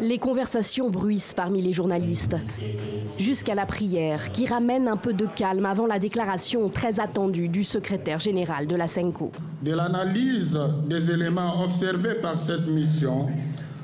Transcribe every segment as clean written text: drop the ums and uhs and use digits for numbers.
Les conversations bruissent parmi les journalistes, jusqu'à la prière qui ramène un peu de calme avant la déclaration très attendue du secrétaire général de la SENCO. De l'analyse des éléments observés par cette mission,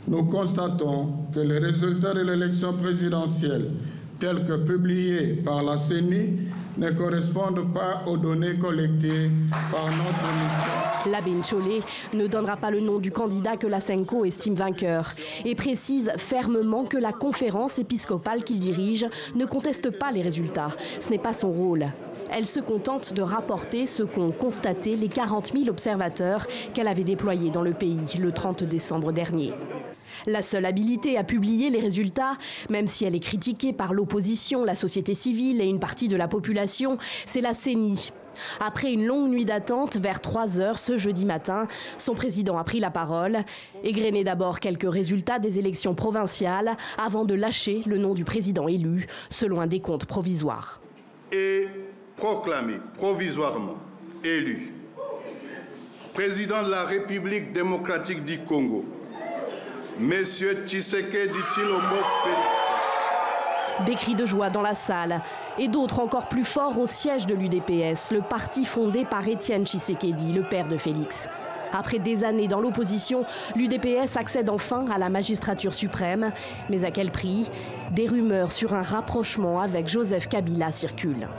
nous constatons que les résultats de l'élection présidentielle, tels que publiés par la CENI, ne correspondent pas aux données collectées par notre mission. L'abbé Nchollé ne donnera pas le nom du candidat que la SENCO estime vainqueur et précise fermement que la conférence épiscopale qu'il dirige ne conteste pas les résultats. Ce n'est pas son rôle. Elle se contente de rapporter ce qu'ont constaté les 40 000 observateurs qu'elle avait déployés dans le pays le 30 décembre dernier. La seule habilité à publier les résultats, même si elle est critiquée par l'opposition, la société civile et une partie de la population, c'est la CENI. Après une longue nuit d'attente, vers 3 heures ce jeudi matin, son président a pris la parole, égrené d'abord quelques résultats des élections provinciales avant de lâcher le nom du président élu, selon un décompte provisoire. Et proclamé provisoirement élu président de la République démocratique du Congo, Monsieur Tshisekedi Tshilombo Félix. Des cris de joie dans la salle et d'autres encore plus forts au siège de l'UDPS, le parti fondé par Étienne Tshisekedi, le père de Félix. Après des années dans l'opposition, l'UDPS accède enfin à la magistrature suprême. Mais à quel prix? Des rumeurs sur un rapprochement avec Joseph Kabila circulent.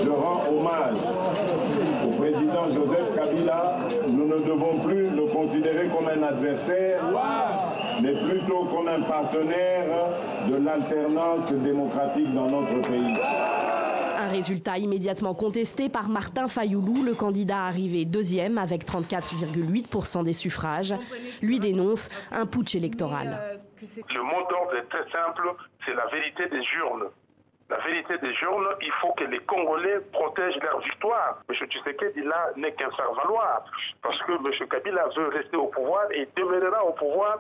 Je rends hommage au président Joseph Kabila. Nous ne devons plus le considérer comme un adversaire, mais plutôt comme un partenaire de l'alternance démocratique dans notre pays. Un résultat immédiatement contesté par Martin Fayoulou, le candidat arrivé deuxième avec 34,8% des suffrages. Lui dénonce un putsch électoral. Le mot d'ordre est très simple, c'est la vérité des urnes. La vérité des urnes, il faut que les Congolais protègent leur victoire. M. Tshisekedi, là, n'est qu'un faire-valoir. Parce que M. Kabila veut rester au pouvoir et demeurera au pouvoir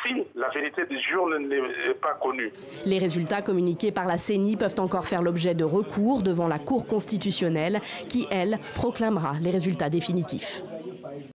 si la vérité des urnes n'est pas connue. Les résultats communiqués par la CENI peuvent encore faire l'objet de recours devant la Cour constitutionnelle qui, elle, proclamera les résultats définitifs.